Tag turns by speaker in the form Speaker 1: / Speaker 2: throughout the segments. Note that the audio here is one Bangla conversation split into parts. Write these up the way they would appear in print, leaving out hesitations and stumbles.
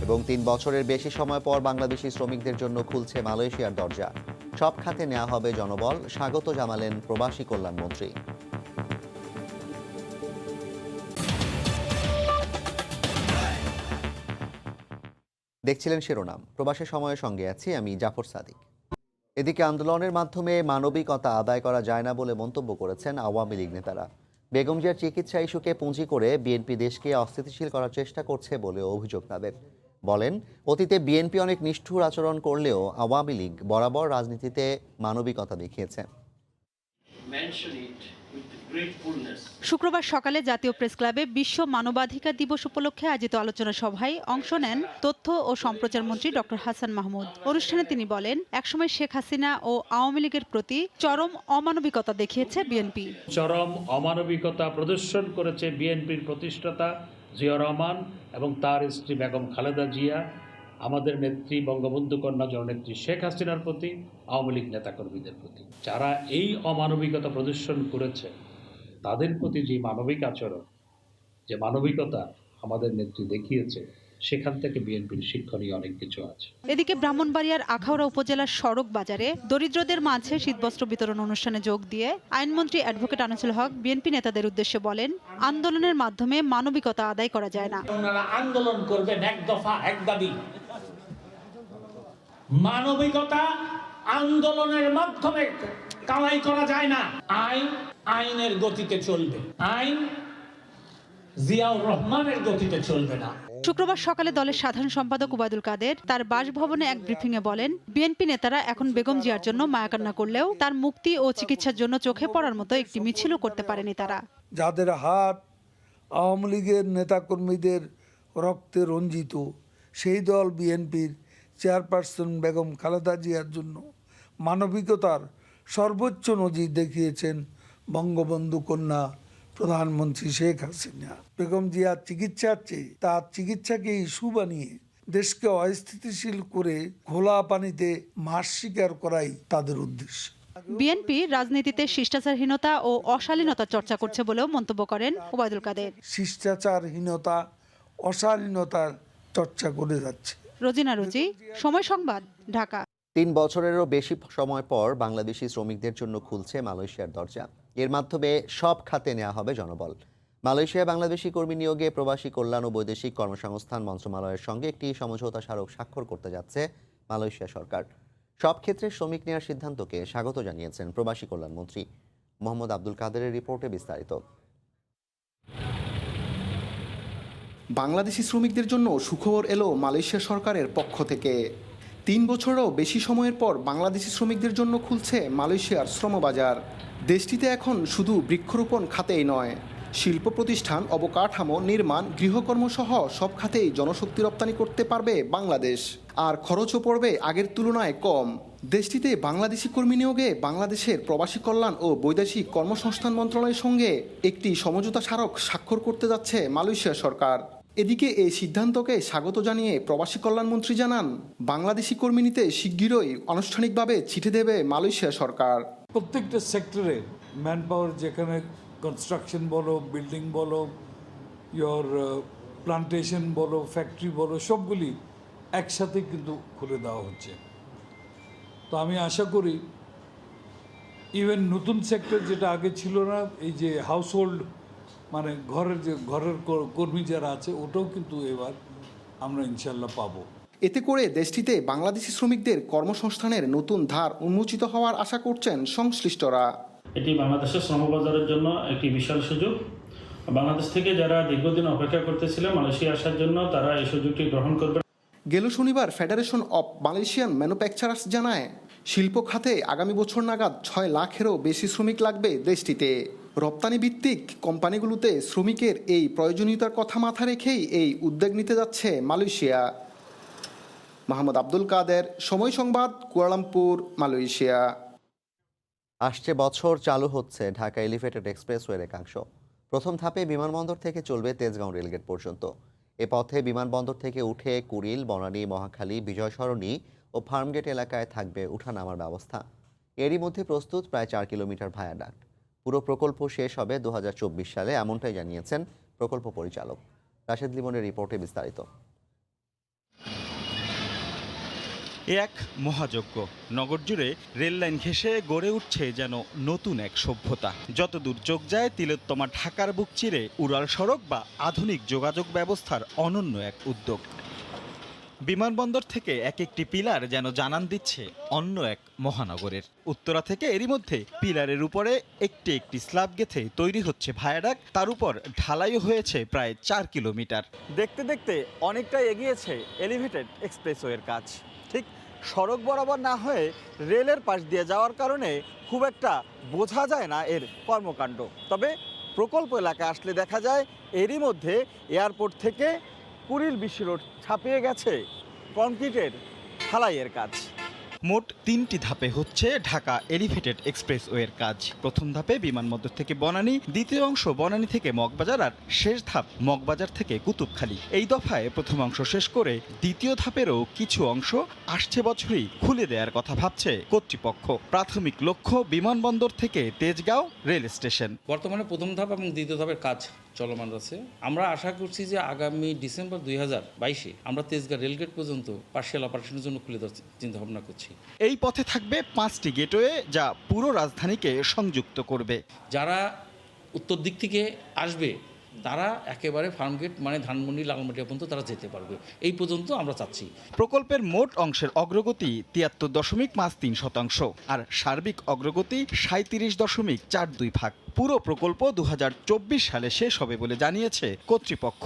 Speaker 1: এবং ৩ বছরের বেশি সময় পর বাংলাদেশি শ্রমিকদের জন্য খুলছে মালয়েশিয়ার দরজা। সব খাতে নেওয়া হবে জনবল, স্বাগত জানালেন প্রবাসী কল্যাণমন্ত্রী। দেখছিলেন শিরোনাম। প্রবাসী সময়ের সঙ্গে আছি আমি জাফর সাদিক। এদিকে আন্দোলনের মাধ্যমে মানবিকতা আদায় করা যায় না বলে মন্তব্য করেছেন আওয়ামী লীগ নেতারা। বেগম জিয়ার চিকিৎসা ইস্যুকে পুঁজি করে বিএনপি দেশকে অস্থিতিশীল করার চেষ্টা করছে বলে অভিযোগ তাদের। বলেন, অতীতে বিএনপি অনেক নিষ্ঠুর আচরণ করলেও আওয়ামী লীগ বরাবর রাজনীতিতে মানবিকতা দেখিয়েছে।
Speaker 2: শুক্রবার সকালে জাতীয় প্রেস ক্লাবে বিশ্ব মানবাধিকার দিবস উপলক্ষে আয়োজিত আলোচনা সভায় অংশ নেন তথ্য ও সম্প্রচার মন্ত্রী ডক্টর হাসান মাহমুদ। অনুষ্ঠানে তিনি বলেন, একসময় শেখ হাসিনা ও আওয়ামী লীগের প্রতি চরম অমানবিকতা দেখিয়েছে বিএনপি।
Speaker 3: চরম অমানবিকতা প্রদর্শন করেছে বিএনপির প্রতিষ্ঠাতা জিয়া রহমান এবং তার স্ত্রী বেগম খালেদা জিয়া, আমাদের নেত্রী বঙ্গবন্ধু কন্যা জননেত্রী শেখ হাসিনার প্রতি, আওয়ামী লীগ নেতাকর্মীদের প্রতি। যারা এই অমানবিকতা প্রদর্শন করেছে তাদের প্রতি যে মানবিক আচরণ, যে মানবিকতা আমাদের নেত্রী দেখিয়েছে, সেখান থেকে বিএনপির শিক্ষণীয় অনেক কিছু আছে।
Speaker 2: এদিকে ব্রাহ্মণবাড়িয়ার আখাউড়া উপজেলার সড়ক বাজারে দরিদ্রদের মাঝে শীতবস্ত্র বিতরণ অনুষ্ঠানে যোগ দিয়ে আইনমন্ত্রী অ্যাডভোকেট আনিসুল হক বিএনপি নেতাদের উদ্দেশ্যে বলেন, আন্দোলনের মাধ্যমে মানবিকতা আদায় করা যায় না।
Speaker 4: ওনারা আন্দোলন করবেন এক দফা এক দাবি। মানবিকতা আন্দোলনের মাধ্যমে কামাই করা যায় না। আইন আইনের গতিতে চলবে, আইন জিয়াউর রহমানের গতিতে চলবে না।
Speaker 2: শুক্রবার সকালে দলের সাধারণ সম্পাদক ওবায়দুল কাদের তার বাসভবনে এক ব্রিফিংয়ে বলেন, বিএনপি নেতারা এখন বেগম জিয়ার জন্য মায়াকান্না করলেও তার মুক্তি ও চিকিৎসার জন্য চোখে পড়ার মতো একটি মিছিলও করতে পারেনি তারা।
Speaker 5: যাদের হাত আওয়ামী লীগের নেতাকর্মীদের রক্তে রঞ্জিত, সেই দল বিএনপির চেয়ারপারসন বেগম খালেদা জিয়ার জন্য মানবিকতার সর্বোচ্চ নজির দেখিয়েছেন বঙ্গবন্ধু কন্যা প্রধানমন্ত্রী শেখ হাসিনা। বেগম জিয়ার চিকিৎসার চেয়ে তার চিকিৎসাকে ইস্যু বানিয়ে দেশকে অস্থিতিশীল করে ঘোলা পানিতে মাছ শিকার করাই তাদের উদ্দেশ্য।
Speaker 2: বিএনপি রাজনীতিতে শিষ্টাচারহীনতা ও অশালীনতার চর্চা করছে বলেও মন্তব্য করেন ওবায়দুল কাদের।
Speaker 5: শিষ্টাচারহীনতা, অশালীনতার চর্চা করে যাচ্ছে।
Speaker 2: রোজিনা রুজি, সময় সংবাদ, ঢাকা।
Speaker 1: ৩ বছরেরও বেশি সময় পর বাংলাদেশি শ্রমিকদের জন্য খুলছে মালয়েশিয়ার দরজা। এর মাধ্যমে সব খাতে নেওয়া হবে জনবল। মালয়েশিয়ায় বাংলাদেশি কর্মী নিয়োগে প্রবাসী কল্যাণ ও বৈদেশিক কর্মসংস্থান মন্ত্রণালয়ের সঙ্গে একটি সমঝোতা স্মারক স্বাক্ষর করতে যাচ্ছে মালয়েশিয়া সরকার। সব ক্ষেত্রে শ্রমিক নেওয়ার সিদ্ধান্তকে স্বাগত জানিয়েছেন প্রবাসী কল্যাণমন্ত্রী। মোহাম্মদ আব্দুল কাদেরের রিপোর্টে বিস্তারিত।
Speaker 6: বাংলাদেশি শ্রমিকদের জন্য সুখবর এলো মালয়েশিয়া সরকারের পক্ষ থেকে। ৩ বছরেরও বেশি সময়ের পর বাংলাদেশি শ্রমিকদের জন্য খুলছে মালয়েশিয়ার শ্রমবাজার। দেশটিতে এখন শুধু বৃক্ষরোপণ খাতেই নয়, শিল্প প্রতিষ্ঠান, অবকাঠামো, নির্মাণ, গৃহকর্মসহ সব খাতেই জনশক্তি রপ্তানি করতে পারবে বাংলাদেশ। আর খরচও পড়বে আগের তুলনায় কম। দেশটিতে বাংলাদেশি কর্মী নিয়োগে বাংলাদেশের প্রবাসী কল্যাণ ও বৈদেশিক কর্মসংস্থান মন্ত্রণালয়ের সঙ্গে একটি সমঝোতা স্মারক স্বাক্ষর করতে যাচ্ছে মালয়েশিয়া সরকার। এদিকে এই সিদ্ধান্তকে স্বাগত জানিয়ে প্রবাসী কল্যাণমন্ত্রী জানান, বাংলাদেশি কর্মী নিতে শিগগিরই আনুষ্ঠানিকভাবে চিঠি দেবে মালয়েশিয়া সরকার।
Speaker 7: প্রত্যেকটা সেক্টরে ম্যান পাওয়ার, যেখানে কনস্ট্রাকশন বলো, বিল্ডিং বলো, ইয়োর প্লান্টেশন বলো, ফ্যাক্টরি বলো, সবগুলি একসাথে কিন্তু খুলে দেওয়া হচ্ছে। তো আমি আশা করি ইভেন নতুন সেক্টর যেটা আগে ছিল না, এই যে হাউসহোল্ড মানে ঘরের কর্মী যারা আছে, ওটাও কিন্তু এবার আমরা ইনশাল্লাহ পাবো।
Speaker 6: এতে করে দেশটিতে বাংলাদেশি শ্রমিকদের কর্মসংস্থানের নতুন ধার উন্মোচিত হওয়ার আশা করছেন সংশ্লিষ্টরা।
Speaker 3: এটি বাংলাদেশের শ্রমবাজারের জন্য একটি বিশাল সুযোগ। বাংলাদেশ থেকে যারা দীর্ঘদিন অপেক্ষা করতেছিলেন মালয়েশিয়া আসার জন্য, তারা এই সুযোগটি গ্রহণ করবে।
Speaker 6: গেল শনিবার ফেডারেশন অব মালয়েশিয়ান ম্যানুফ্যাকচারার্স জানায়, শিল্প খাতে আগামী বছর নাগাদ 6 লাখেরও বেশি শ্রমিক লাগবে দেশটিতে। রপ্তানি ভিত্তিক কোম্পানিগুলোতে শ্রমিকের এই প্রয়োজনীয়তার কথা মাথা রেখেই এই উদ্যোগ নিতে যাচ্ছে মালয়েশিয়া। মোহাম্মদ আব্দুল কাদের, সময় সংবাদ, কুয়ালালামপুর, মালয়েশিয়া।
Speaker 1: আসছে বছর চালু হচ্ছে ঢাকা এলিভেটেড এক্সপ্রেসওয়ের একাংশ। প্রথম ধাপে বিমানবন্দর থেকে চলবে তেজগাঁও রেলগেট পর্যন্ত। এ পথে বিমানবন্দর থেকে উঠে কুড়িল, বনানী, মহাখালী, বিজয় সরণি ও ফার্মগেট এলাকায় থাকবে উঠানামার ব্যবস্থা। এরই মধ্যে প্রস্তুত প্রায় 4 কিলোমিটার ভায়াডাক্ট। পুরো প্রকল্প শেষ হবে 2024 সালে, এমনটাই জানিয়েছেন প্রকল্প পরিচালক। রাশেদ লিমনের রিপোর্টে বিস্তারিত।
Speaker 8: এ এক মহাযজ্ঞ। নগর জুড়ে রেললাইন ঘেঁষে গড়ে উঠছে যেন নতুন এক সভ্যতা। যতদূর চোখ যায় তিলোত্তমা ঢাকার বুক চিরে উড়াল সড়ক বা আধুনিক যোগাযোগ ব্যবস্থার অনন্য এক উদ্যোগ। বিমানবন্দর থেকে এক একটি পিলার যেন জানান দিচ্ছে অন্য এক মহানগরের। উত্তরা থেকে এরই মধ্যে পিলারের উপরে একটি একটি স্ল্যাব গেথে তৈরি হচ্ছে ভায়াডাক, তার উপর ঢালাইও হয়েছে প্রায় 4 কিলোমিটার। দেখতে দেখতে অনেকটাই এগিয়েছে এলিভেটেড এক্সপ্রেসওয়ের কাজ। ঠিক সড়ক বরাবর না হয়ে রেলের পাশ দিয়ে যাওয়ার কারণে খুব একটা বোঝা যায় না এর কর্মকাণ্ড। তবে প্রকল্প এলাকায় আসলে দেখা যায় এরই মধ্যে এয়ারপোর্ট থেকে কুড়িল বিশ্ব রোড ছাপিয়ে গেছে কংক্রিটের ঢালাইয়ের কাজ। মোট 3টি ধাপে হচ্ছে ঢাকা এলিভেটেড এক্সপ্রেসওয়ের কাজ। প্রথম ধাপে বিমানবন্দর থেকে বনানী, দ্বিতীয় অংশ বনানী থেকে মগবাজার, আর শেষ ধাপ মগবাজার থেকে কুতুবখালী। এই দফায় প্রথম অংশ শেষ করে দ্বিতীয় ধাপেরও কিছু অংশ আসছে বছরই খুলে দেওয়ার কথা ভাবছে কর্তৃপক্ষ। প্রাথমিক লক্ষ্য বিমানবন্দর থেকে তেজগাঁও রেল স্টেশন।
Speaker 9: বর্তমানে প্রথম ধাপ এবং দ্বিতীয় ধাপের কাজ চলমান আছে। আমরা আশা করছি যে আগামী ডিসেম্বর 2022-এ আমরা তেজগাঁ রেলগেট পর্যন্ত পার্সিয়াল অপারেশনের জন্য খুলে দেওয়ার চিন্তা ভাবনা করছি।
Speaker 8: এই পথে থাকবে 5টি গেটওয়ে, যা পুরো রাজধানীকে সংযুক্ত করবে।
Speaker 9: যারা উত্তর দিক থেকে আসবে তারা একেবারে ফার্মগেট মানে ধানমন্ডি লালমাটিয়া পর্যন্ত তারা যেতে পারবে। এই পর্যন্ত আমরা চাচ্ছি।
Speaker 8: প্রকল্পের মোট অংশের অগ্রগতি 73.53%, আর সার্বিক অগ্রগতি 37.42%। পুরো প্রকল্প 2024 সালে শেষ হবে বলে জানিয়েছে কর্তৃপক্ষ।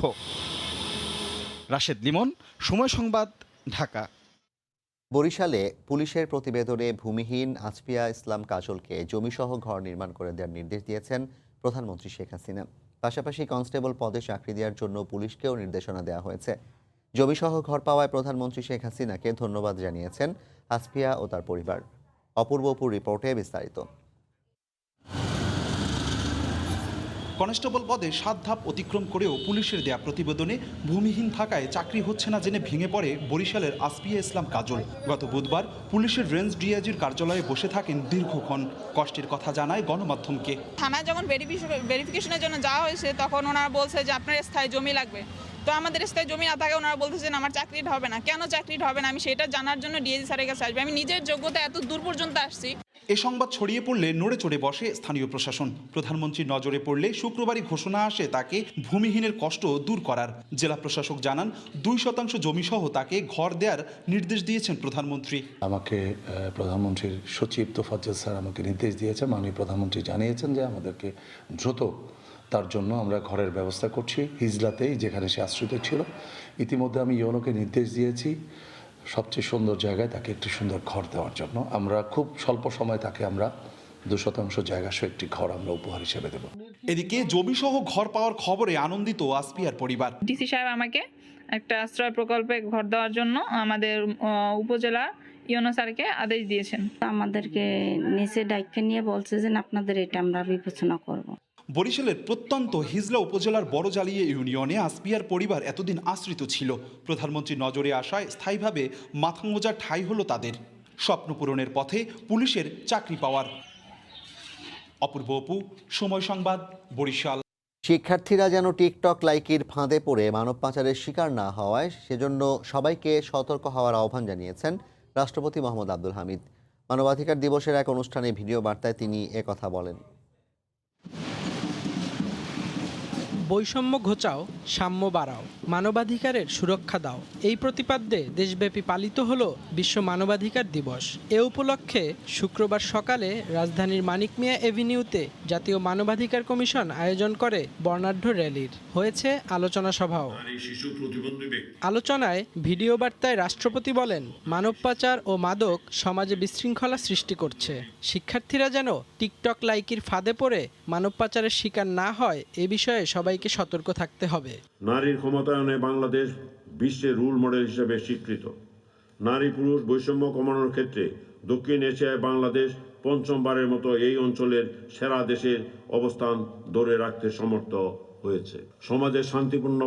Speaker 8: রাশেদ লিমন, সময় সংবাদ, ঢাকা।
Speaker 1: বরিশালে পুলিশের প্রতিবেদনে ভূমিহীন আসফিয়া ইসলাম কাজলকে জমিসহ ঘর নির্মাণ করে দেওয়ার নির্দেশ দিয়েছেন প্রধানমন্ত্রী শেখ হাসিনা। পাশাপাশি কনস্টেবল পদে চাকরি দেওয়ার জন্য পুলিশকেও নির্দেশনা দেওয়া হয়েছে। জমিসহ ঘর পাওয়ায় প্রধানমন্ত্রী শেখ হাসিনাকে ধন্যবাদ জানিয়েছেন আসফিয়া ও তার পরিবার। অপূর্বপুর রিপোর্টে বিস্তারিত।
Speaker 10: কনস্টেবল পদে 7 ধাপ অতিক্রম করেও পুলিশের দেয়া প্রতিবেদনে ভূমিহীন থাকায় চাকরি হচ্ছে না জেনে ভেঙে পড়ে বরিশালের আসফিয়া ইসলাম কাজল। গত বুধবার পুলিশের রেঞ্জ ডিআইজির কার্যালয়ে বসে থাকেন দীর্ঘক্ষণ। কষ্টের কথা জানায় গণমাধ্যমকে।
Speaker 11: থানায় যখন ভেরিফিকেশনের জন্য যাওয়া হয়েছে তখন ওনারা বলছে যে আপনার স্থায়ী জমি লাগবে। তো আমাদের স্থায়ী জমি না থাকে ওনারা বলতেছেন আমার চাকরিটা হবে না। কেন চাকরিটা হবে না আমি সেটা জানার জন্য ডিআইজি স্যারের কাছে আসবে। আমি নিজের যোগ্যতা এত দূর পর্যন্ত আসছি।
Speaker 10: এ সংবাদ ছড়িয়ে পড়লে নড়ে চড়ে বসে স্থানীয় প্রশাসন। প্রধানমন্ত্রীর নজরে পড়লে শুক্রবারই ঘোষণা আসে তাকে ভূমিহীনের কষ্ট দূর করার। জেলা প্রশাসক জানান 2% জমিসহ তাকে ঘর দেওয়ার নির্দেশ দিয়েছেন প্রধানমন্ত্রী।
Speaker 12: আমাকে প্রধানমন্ত্রীর সচিব তোফাজ্জল স্যার আমাকে নির্দেশ দিয়েছেন, মাননীয় প্রধানমন্ত্রী জানিয়েছেন যে আমাদেরকে দ্রুত তার জন্য আমরা ঘরের ব্যবস্থা করছি হিজলাতেই, যেখানে সে আশ্রিত ছিল। ইতিমধ্যে আমি ইউনোকে নির্দেশ দিয়েছি সবচেয়ে সুন্দর জায়গায় তাকে একটি সুন্দর ঘর দেওয়ার জন্য। আমরা খুব স্বল্প সময় তাকে আমরা 2% জায়গা সহ একটি ঘর আমরা উপহার হিসেবে দেব।
Speaker 10: এদিকে জমিসহ ঘর পাওয়ার খবরে আনন্দিত আসফিয়ার পরিবার।
Speaker 11: ডিসি সাহেব আমাকে একটা আশ্রয় প্রকল্পে ঘর দেওয়ার জন্য আমাদের উপজেলা ইউনো স্যারকে আদেশ দিয়েছেন।
Speaker 13: আমাদেরকে নিচে ডাইকে নিয়ে বলছে যে আপনাদের এটা আমরা বিবেচনা করব।
Speaker 10: বরিশালের প্রত্যন্ত হিজলা উপজেলার বড়জালিয়া ইউনিয়নে আসফিয়ার পরিবার এতদিন আশ্রিত ছিল। প্রধানমন্ত্রীর নজরে আসায় স্থায়ীভাবে মাথা গোঁজার ঠাঁই হলো তাদের। স্বপ্ন পূরণের পথে পুলিশের চাকরি পাওয়ার। অপূর্ব অপু, সময় সংবাদ, বরিশাল।
Speaker 1: শিক্ষার্থীরা যেন টিকটক লাইকির ফাঁদে পড়ে মানব পাচারের শিকার না হওয়ায় সেজন্য সবাইকে সতর্ক হওয়ার আহ্বান জানিয়েছেন রাষ্ট্রপতি মোহাম্মদ আব্দুল হামিদ। মানবাধিকার দিবসের এক অনুষ্ঠানে ভিডিও বার্তায় তিনি একথা বলেন।
Speaker 14: বৈষম্য ঘোচাও, সাম্য বাড়াও, মানবাধিকারের সুরক্ষা দাও, এই প্রতিপাদ্যে দেশব্যাপী পালিত হলো বিশ্ব মানবাধিকার দিবস। এ উপলক্ষে শুক্রবার সকালে রাজধানীর মানিক মিয়া এভিনিউতে জাতীয় মানবাধিকার কমিশন আয়োজন করে বর্ণাঢ্য র্যালির। হয়েছে আলোচনা সভাও। আলোচনায় ভিডিও বার্তায় রাষ্ট্রপতি বলেন, মানব পাচার ও মাদক সমাজে বিশৃঙ্খলা সৃষ্টি করছে। শিক্ষার্থীরা যেন টিকটক লাইকির ফাঁদে পড়ে মানব পাচারের শিকার না হয় এ বিষয়ে সবাইকে সতর্ক থাকতে হবে।
Speaker 15: নারীর ক্ষমতায়নে বাংলাদেশ বিশ্বের রোল মডেল হিসেবে স্বীকৃত। নারী পুরুষ বৈষম্য কমানোর ক্ষেত্রে দক্ষিণ এশিয়ায় বাংলাদেশ পঞ্চমবারের মতো এই অঞ্চলের সেরা দেশের অবস্থান ধরে রাখতে সমর্থ হয়েছে। সমাজের শান্তিপূর্ণ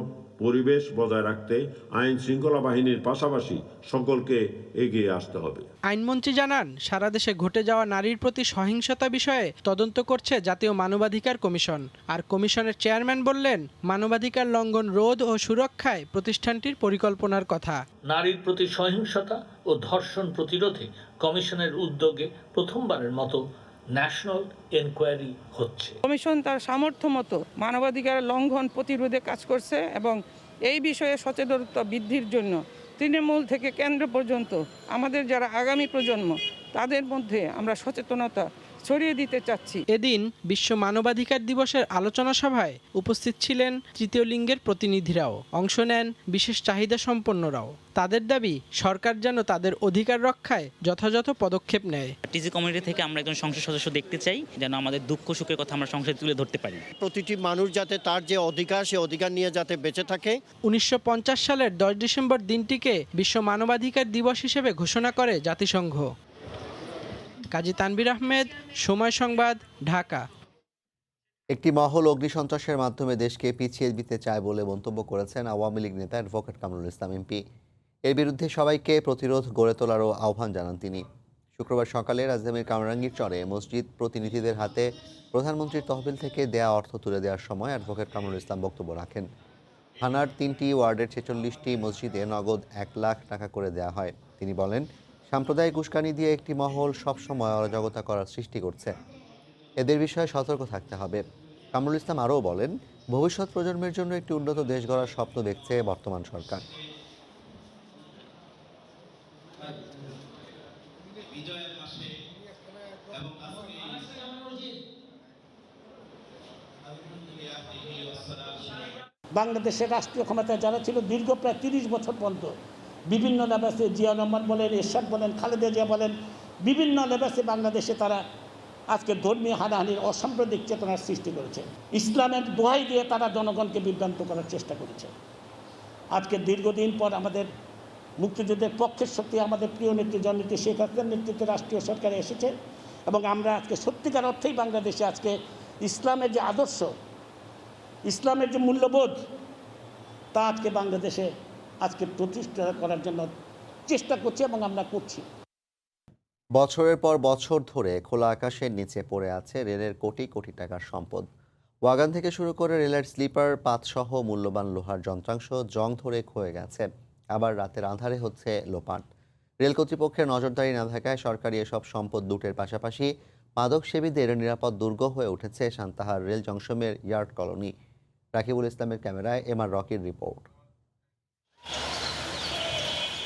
Speaker 15: পরিবেশ বজায় রাখতে আইন শৃঙ্খলা বাহিনীর পাশাপাশি সকলকে এগিয়ে আসতে হবে।
Speaker 14: আইনমন্ত্রী জানান, সারা দেশে ঘটে যাওয়া নারীর প্রতি সহিংসতা বিষয়ে তদন্ত করছে জাতীয় মানবাধিকার কমিশন। আর কমিশনের চেয়ারম্যান বললেন, মানবাধিকার লঙ্ঘন রোধ ও সুরক্ষায় প্রতিষ্ঠানটির পরিকল্পনার কথা।
Speaker 4: নারীর প্রতি সহিংসতা ও ধর্ষণ প্রতিরোধে কমিশনের উদ্যোগে প্রথমবারের মতো ন্যাশনাল এনকোয়ারি হচ্ছে।
Speaker 11: কমিশন তার সামর্থ্য মতো মানবাধিকার লঙ্ঘন প্রতিরোধে কাজ করছে এবং এই বিষয়ে সচেতনতা বৃদ্ধির জন্য তৃণমূল থেকে কেন্দ্র পর্যন্ত আমাদের যারা আগামী প্রজন্ম তাদের মধ্যে আমরা সচেতনতা ছড়িয়ে দিতে চাচ্ছি।
Speaker 14: এদিন বিশ্ব মানবাধিকার দিবসের আলোচনা সভায় উপস্থিত ছিলেন তৃতীয় লিঙ্গের প্রতিনিধিরাও, অংশ নেন বিশেষ চাহিদা সম্পন্নরাও। তাদের দাবি, সরকার যেন তাদের অধিকার রক্ষায় যথাযথ পদক্ষেপ নেয়।
Speaker 16: টিজি কমিউনিটি থেকে আমরা একজন সংসদ সদস্য দেখতে চাই, যেন আমাদের দুঃখ সুখের কথা আমরা সংসদে তুলে ধরতে পারি।
Speaker 17: প্রতিটি মানুষ যাতে তার যে অধিকার, সে অধিকার নিয়ে যাতে বেঁচে থাকে।
Speaker 14: 1950 সালের 10 ডিসেম্বর দিনটিকে বিশ্ব মানবাধিকার দিবস হিসেবে ঘোষণা করে জাতিসংঘ। কাজী তানভীর আহমেদ, সময় সংবাদ, ঢাকা।
Speaker 1: একটি মহল অগ্নিসন্ত্রাসের মাধ্যমে দেশকে পিছিয়ে দিতে চায় বলে মন্তব্য করেছেন আওয়ামী লীগ নেতা অ্যাডভোকেট কামরুল ইসলাম এমপি। এর বিরুদ্ধে সবাইকে প্রতিরোধ গড়ে তোলারও আহ্বান জানান তিনি। শুক্রবার সকালে রাজধানীর কামরাঙ্গীর চরে মসজিদ প্রতিনিধিদের হাতে প্রধানমন্ত্রীর তহবিল থেকে দেয়া অর্থ তুলে দেওয়ার সময় অ্যাডভোকেট কামরুল ইসলাম বক্তব্য রাখেন। থানার 3টি ওয়ার্ডের 46টি মসজিদে নগদ 1 লাখ টাকা করে দেওয়া হয়। তিনি বলেন, সাম্প্রদায়িক উস্কানি দিয়ে একটি মহল সবসময় অরাজকতা করার সৃষ্টি করছে, এদের বিষয়ে সতর্ক থাকতে হবে। কামরুল ইসলাম আরও বলেন, ভবিষ্যৎ প্রজন্মের জন্য একটি উন্নত দেশ গড়ার স্বপ্ন দেখছে বর্তমান সরকার।
Speaker 4: বাংলাদেশের রাষ্ট্রীয় ক্ষমতায় যারা ছিল দীর্ঘ প্রায় 30 বছর পর্যন্ত বিভিন্ন লেবাসে, জিয়া রহমান বলেন, এরশাদ বলেন, খালেদা জিয়া বলেন, বিভিন্ন লেবাসে বাংলাদেশে তারা আজকে ধর্মীয় হানাহানির অসাম্প্রদায়িক চেতনার সৃষ্টি করেছে। ইসলামের দোহাই দিয়ে তারা জনগণকে বিভ্রান্ত করার চেষ্টা করেছে। আজকে দীর্ঘদিন পর আমাদের মুক্তিযুদ্ধের পক্ষের শক্তি, আমাদের প্রিয় নেত্রী জননেত্রী শেখ হাসিনার নেতৃত্বে রাষ্ট্রীয় সরকারে এসেছে এবং আমরা আজকে সত্যিকার অর্থেই বাংলাদেশে আজকে ইসলামের যে আদর্শ, ইসলামের যে মূল্যবোধ, তা আজকে বাংলাদেশে আজকে প্রতিষ্ঠা করার জন্য চেষ্টা করছি এবং আমরা করছি।
Speaker 1: বছরের পর বছর ধরে খোলা আকাশের নিচে পড়ে আছে রেলের কোটি কোটি টাকার সম্পদ। ওয়াগন থেকে শুরু করে রেলের স্লিপার পাতসহ মূল্যবান লোহার যন্ত্রাংশ জং ধরে ক্ষয়ে গেছে। আবার রাতের আঁধারে হচ্ছে লোপাট। রেল কর্তৃপক্ষের নজরদারি না থাকায় সরকারি এসব সম্পদ লুটের পাশাপাশি মাদকসেবীদের নিরাপদ দুর্গ হয়ে উঠেছে সান্তাহার রেল জংশনের ইয়ার্ড কলোনি। রাকিবুল ইসলামের ক্যামেরায় এমআর রকির রিপোর্ট।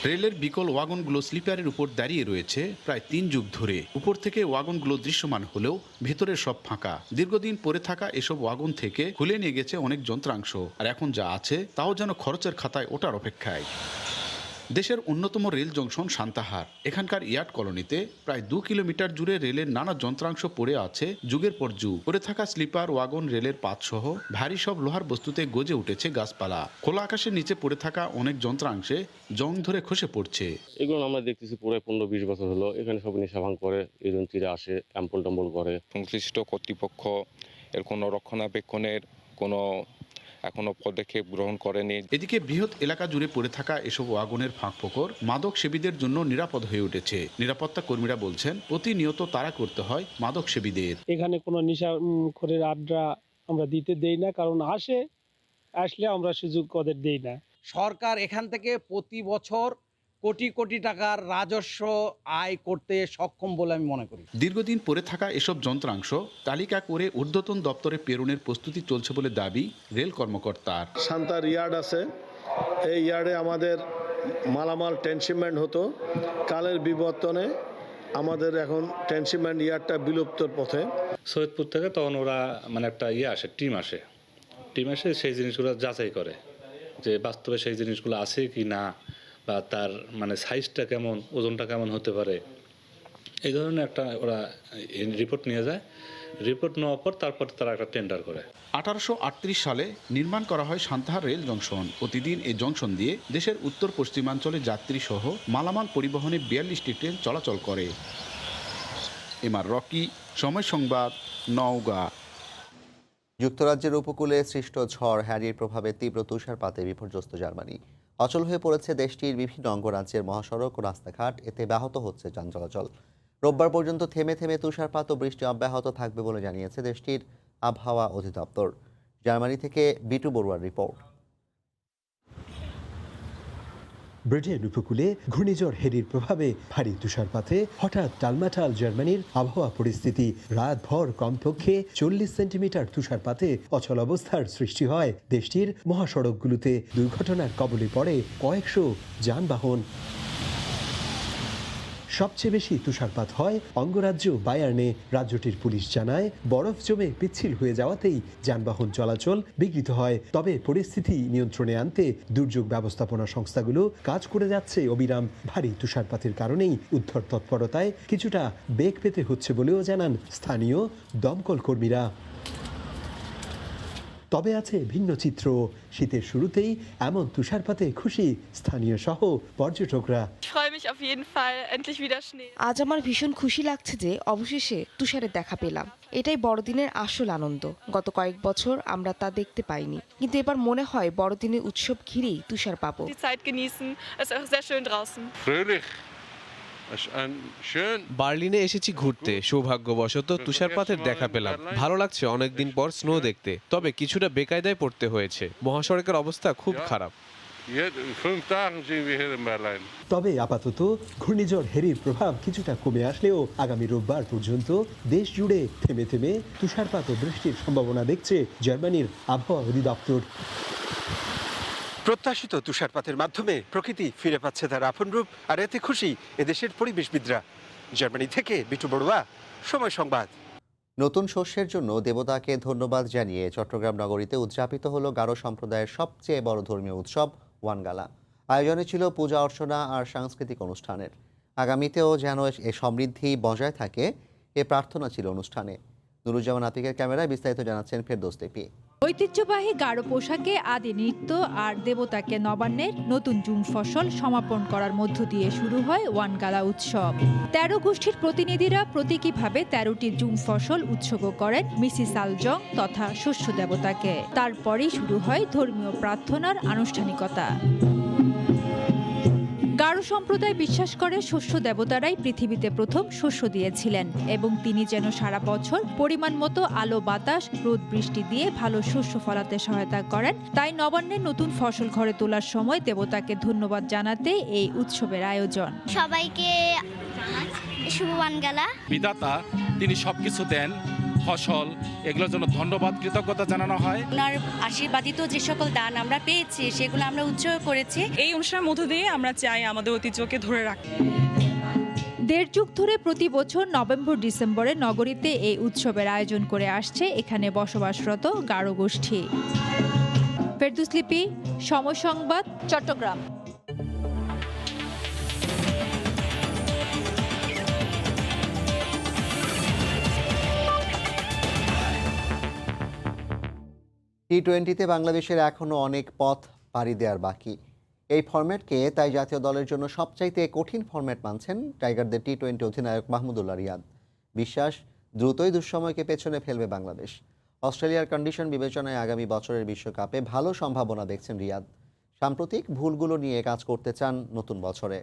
Speaker 10: রেলের বিকল ওয়াগনগুলো স্লিপারের উপর দাঁড়িয়ে রয়েছে প্রায় 3 যুগ ধরে। উপর থেকে ওয়াগনগুলো দৃশ্যমান হলেও ভেতরের সব ফাঁকা। দীর্ঘদিন পরে থাকা এসব ওয়াগন থেকে খুলে নিয়ে গেছে অনেক যন্ত্রাংশ, আর এখন যা আছে তাও যেন খরচের খাতায় ওঠার অপেক্ষায়। দেশের অন্যতম রেল জংশন সান্তাহার, এখানকার ইয়ার্ড কলোনিতে প্রায় 2 কিলোমিটার জুড়ে রেলের নানা যন্ত্রাংশ পড়ে আছে যুগের পর যুগ। পড়ে থাকা স্লিপার, ওয়াগন, রেলের পাতসহ ভারী সব লোহার বস্তুতে গজে উঠেছে গাছপালা। খোলা আকাশের নিচে পড়ে থাকা অনেক যন্ত্রাংশে জং ধরে খসে পড়ছে।
Speaker 18: এগুলো আমরা দেখতেছি পুরো 15-20 বছর হলো এখানে সব নেশা ভাঙ করে, এজেন্সিরা আসে, ট্যাম্পল করে।
Speaker 19: সংশ্লিষ্ট কর্তৃপক্ষ এর কোনো রক্ষণাবেক্ষণের কোনো এখনো পদক্ষেপ গ্রহণ করেনি।
Speaker 10: এদিকে বৃহৎ এলাকা জুড়ে পড়ে থাকা এসব ওয়াগনের ফাঁক ফোকর মাদক সেবীদের জন্য নিরাপদ হয়ে উঠেছে। নিরাপত্তা কর্মীরা বলছেন, প্রতিনিয়ত তাড়া করতে হয় মাদক সেবীদের।
Speaker 20: এখানে কোনো নেশাখোরের আড্ডা আমরা দিতে দেই না, কারণ আসলে আমরা সুযোগ ওদের দেই না।
Speaker 21: সরকার এখান থেকে প্রতি বছর কোটি কোটি টাকার রাজস্ব আয় করতে সক্ষম বলে আমি মনে করি।
Speaker 10: দীর্ঘদিন পরে থাকা এসব যন্ত্রাংশ তালিকা করে ঊর্ধ্বতন দপ্তরে প্রেরণের প্রস্তুতি চলছে বলে দাবি রেল কর্মকর্তার।
Speaker 22: সান্তার ইয়ার্ড আছে, এই ইয়ার্ডে আমাদের মালামাল ট্রান্সশিপমেন্ট হতো। কালের বিবর্তনে আমাদের এখন ট্রান্সশিপমেন্ট ইয়ার্ডটা বিলুপ্তর পথে।
Speaker 23: সৈয়দপুর থেকে তখন ওরা একটা টিম আসে সেই জিনিসগুলো যাচাই করে যে বাস্তবে সেই জিনিসগুলো আছে কি না, বা তার সাইজটা কেমন, ওজনটা কেমন হতে পারে, এই ধরনের একটা ওরা রিপোর্ট নিয়ে যায়। রিপোর্ট নেওয়ার পর তারপর তারা একটা টেন্ডার করে।
Speaker 10: 1838 সালে নির্মাণ করা হয় সান্তাহার রেল জংশন। প্রতিদিন এই জংশন দিয়ে দেশের উত্তর পশ্চিমাঞ্চলে যাত্রী সহ মালামাল পরিবহনে 42টি ট্রেন চলাচল করে। এমআর রকি, সময় সংবাদ, নওগাঁ।
Speaker 1: যুক্তরাজ্যের উপকূলে সৃষ্ট ঝড় হ্যারির প্রভাবে তীব্র তুষারপাতে বিপর্যস্ত জার্মানি। অচল হয়ে পড়েছে দেশটির বিভিন্ন অঙ্গরাজ্যের মহাসড়ক ও রাস্তাঘাট, এতে ব্যাহত হচ্ছে যান চলাচল। রোববার পর্যন্ত থেমে থেমে তুষারপাত ও বৃষ্টি অব্যাহত থাকবে বলে জানিয়েছে দেশটির আবহাওয়া অধিদপ্তর। জার্মানি থেকে বিটু বড়ুয়ার রিপোর্ট।
Speaker 2: ব্রিটেন উপকূলে ঘূর্ণিঝড় হ্যারির প্রভাবে ভারী তুষারপাতে হঠাৎ টালমাটাল জার্মানির আবহাওয়া পরিস্থিতি। রাতভর কমপক্ষে 40 সেন্টিমিটার তুষারপাতে অচল অবস্থার সৃষ্টি হয় দেশটির মহাসড়কগুলোতে। দুর্ঘটনার কবলে পড়ে কয়েকশো যানবাহন। সবচেয়ে বেশি তুষারপাত হয় অঙ্গরাজ্য বায়ার্নে। রাজ্যটির পুলিশ জানায় বরফ জমে পিচ্ছিল হয়ে যাওয়াতেই যানবাহন চলাচল বিঘ্নিত হয়। তবে পরিস্থিতি নিয়ন্ত্রণে আনতে দুর্যোগ ব্যবস্থাপনা সংস্থাগুলো কাজ করে যাচ্ছে অবিরাম। ভারী তুষারপাতের কারণেই উদ্ধার তৎপরতায় কিছুটা বেগ পেতে হচ্ছে বলেও জানান স্থানীয় দমকল কর্মীরা। তবে আছে ভিন্ন চিত্র। শীতের শুরুতেই এমন তুষারপাতে খুশি স্থানীয় সহ পর্যটকরা।
Speaker 5: আজ আমার ভীষণ খুশি লাগছে যে অবশেষে তুষারের দেখা পেলাম। এটাই বড়দিনের আসল আনন্দ। গত কয়েক বছর আমরা তা দেখতে পাইনি, কিন্তু এবার মনে হয় বড়দিনের উৎসব ঘিরেই তুষার পাবো।
Speaker 7: বার্লিনে এসেছি ঘুরতে, সৌভাগ্যবশত তুষারপাতের দেখা পেলাম। ভালো লাগছে অনেকদিন পর স্নো দেখতে, তবে কিছুটা বেকায়দায় পড়তে হয়েছে। মহাসড়কের অবস্থা খুব খারাপ।
Speaker 2: তবে আপাতত ঘূর্ণিঝড় হ্যারির প্রভাব কিছুটা কমে আসলেও আগামী রোববার পর্যন্ত দেশ জুড়ে থেমে থেমে তুষারপাত ও বৃষ্টির সম্ভাবনা দেখছে জার্মানির আবহাওয়া অধিদপ্তর। প্রত্যাশিত তুষারপাতের মাধ্যমে প্রকৃতি ফিরে পাচ্ছে তার আপন রূপ, আর এতে খুশি এদেশের পরিবেশবিদরা। জার্মানি থেকে বিটু বড়ুয়া, সময় সংবাদ।
Speaker 1: নতুন শস্যের জন্য দেবতাকে ধন্যবাদ জানিয়ে চট্টগ্রাম নগরীতে উদযাপিত হলো গারো সম্প্রদায়ের সবচেয়ে বড় ধর্মীয় উৎসব ওয়ানগালা। আয়োজনে ছিল পূজা অর্চনা আর সাংস্কৃতিক অনুষ্ঠানের। আগামীতেও যেন এ সমৃদ্ধি বজায় থাকে, এ প্রার্থনা ছিল অনুষ্ঠানে। নুরুজ্জামান আতিকের ক্যামেরায় বিস্তারিত জানাচ্ছেন ফেরদৌস লিপি।
Speaker 24: ঐতিহ্যবাহী গারো পোশাকে আদি নৃত্য আর দেবতাকে নবান্নের নতুন জুম ফসল সমাপন করার মধ্য দিয়ে শুরু হয় ওয়ানগালা উৎসব। ১৩ গোষ্ঠীর প্রতিনিধিরা প্রতীকীভাবে ১৩টি জুম ফসল উৎসর্গ করেন মিসি সালজং তথা শস্য দেবতাকে। তারপরেই শুরু হয় ধর্মীয় প্রার্থনার আনুষ্ঠানিকতা। গারো সম্প্রদায় বিশ্বাস করে শস্য দেবতারাই পৃথিবীতে প্রথম শস্য দিয়েছিলেন এবং তিনি যেন সারা বছর পরিমাণ মতো আলো বাতাস রোদ বৃষ্টি দিয়ে ভালো শস্য ফলাতে সহায়তা করেন। তাই নবান্নের নতুন ফসল ঘরে তোলার সময় দেবতাকে ধন্যবাদ জানাতে এই উৎসবের আয়োজন।
Speaker 25: সবাইকে শুভ ওয়ানগালা।
Speaker 26: বিধাতা তিনি সবকিছু দেন, ফসল, এগুলোর জন্য ধন্যবাদ কৃতজ্ঞতা জানানো হয়।
Speaker 27: ওনার আশীর্বাদিত যে সকল দান আমরা পেয়েছি সেগুলো আমরা উৎসর্গ করেছি।
Speaker 24: এই অনুষ্ঠানের মধ্য দিয়ে আমরা চাই আমাদের ঐতিহ্যকে ধরে রাখতে। ১.৫ যুগ ধরে প্রতি বছর নভেম্বর ডিসেম্বরে নগরীতে এই উৎসবের আয়োজন করে আসছে এখানে বসবাসরত গারো গোষ্ঠী। ফেরদৌস লিপি, সময় সংবাদ, চট্টগ্রাম।
Speaker 1: টি-20তে বাংলাদেশের এখনও অনেক পথ পাড়ি দেওয়ার বাকি। এই ফরম্যাটকে তাই জাতীয় দলের জন্য সবচাইতে কঠিন ফরম্যাট মানছেন টাইগারদের টি-20 অধিনায়ক মাহমুদুল্লাহ রিয়াদ। বিশ্বাস, দ্রুতই দুঃসময়কে পেছনে ফেলবে বাংলাদেশ। অস্ট্রেলিয়ার কন্ডিশন বিবেচনায় আগামী বছরের বিশ্বকাপে ভালো সম্ভাবনা দেখছেন রিয়াদ। সাম্প্রতিক ভুলগুলো নিয়ে কাজ করতে চান নতুন বছরে।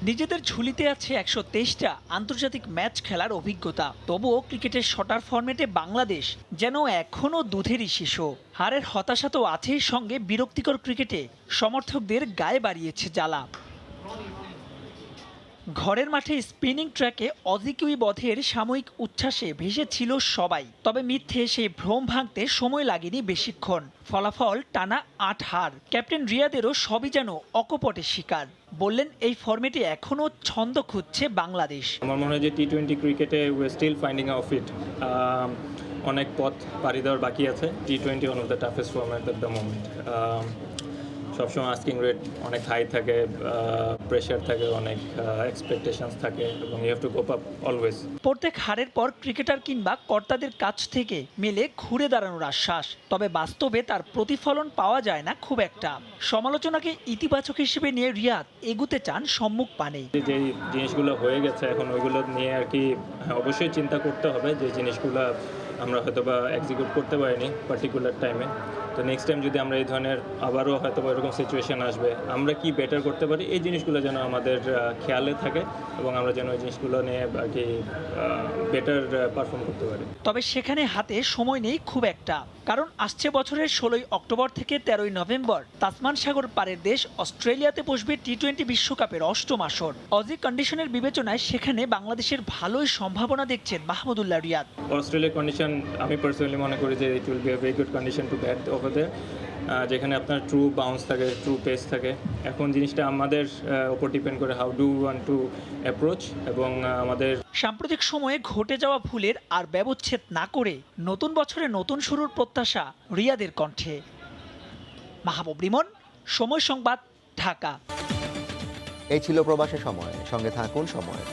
Speaker 28: নিজেদের ঝুলিতে আছে 123টা আন্তর্জাতিক ম্যাচ খেলার অভিজ্ঞতা। তবুও ক্রিকেটের শটার ফরম্যাটে বাংলাদেশ যেন এখনও দুধেরই শিশু। হারের হতাশা তো আছেই, সঙ্গে বিরক্তিকর ক্রিকেটে সমর্থকদের গায়ে বাড়িয়েছে জ্বালা। ঘরের মাঠে স্পিনিং ট্র্যাকে অধিকুই বধের সাময়িক উচ্ছ্বাসে ভেসেছিল সবাই। তবে মিথ্যে সেই ভ্রম ভাঙতে সময় লাগেনি বেশিক্ষণ। ফলাফল টানা ৮ হার। ক্যাপ্টেন রিয়াদেরও সবই যেন অকপটের শিকার। বললেন এই ফরম্যাটে এখনও ছন্দ খুঁজছে বাংলাদেশ।
Speaker 29: আমার মনে হয় যে টি-20 ক্রিকেটে we are still finding our feet. অনেক পথ পাড়ি দেওয়ার বাকি আছে। টি-20 one of the toughest format at the moment. সবসময় আস্কিং রেট অনেক হাই থাকে, প্রেশার থাকে, অনেক এক্সপেকটেশনস থাকে এবং you have to cope up always.
Speaker 28: প্রত্যেক হারের পর ক্রিকেটার কিংবা কর্তাদের কাছ থেকে মেলে ঘুরে দাঁড়ানোর আশ্বাস, তবে বাস্তবে তার প্রতিফলন পাওয়া যায় না খুব একটা। সমালোচনাকে ইতিবাচক হিসেবে নিয়ে রিয়াদ এগুতে চান সম্মুখ পানে।
Speaker 29: যে জিনিসগুলো হয়ে গেছে এখন ওইগুলো নিয়ে আর কি অবশ্যই চিন্তা করতে হবে, যে জিনিসগুলো আমরা হয়তো বা এক্সিকিউট করতে পারিনি পার্টিকুলার টাইমে। তো নেক্সট টাইম যদি আমরা এই ধরনের আবারও হয়তো বা এরকম সিচুয়েশন আসবে, আমরা কি বেটার করতে পারি এই জিনিসগুলো যেন আমাদের খেয়ালে থাকে এবং আমরা যেন ওই জিনিসগুলো নিয়ে আর কি বেটার পারফর্ম করতে পারি।
Speaker 28: তবে সেখানে হাতে সময় নেই খুব একটা, কারণ আসছে বছরের 16ই অক্টোবর থেকে 13ই নভেম্বর তাসমান সাগর পারের দেশ অস্ট্রেলিয়াতে বসবে টি-20 বিশ্বকাপের 8ম আসর। অজি কন্ডিশনের বিবেচনায় সেখানে বাংলাদেশের ভালোই সম্ভাবনা দেখছেন মাহমুদুল্লাহ রিয়াদ।
Speaker 29: অস্ট্রেলিয়ার কন্ডিশন আমি পার্সোনালি মনে করি যে it will be a very good condition to bat over there, যেখানে আপনার ট্রু বাউন্স থাকে, ট্রু পেস থাকে। এখন জিনিসটা আমাদের উপর ডিপেন্ড করে how do want to approach এবং আমাদের
Speaker 28: সাম্প্রতিক সময়ে ঘটে যাওয়া ভুলের আর ব্যবচ্ছেদ না করে নতুন বছরে নতুন শুরুর প্রত্যাশা রিয়াদের কণ্ঠে। মাহবুব রিমন, সময় সংবাদ, ঢাকা।
Speaker 1: এই ছিল প্রবাসের সময়, সঙ্গে থাকুন সময়।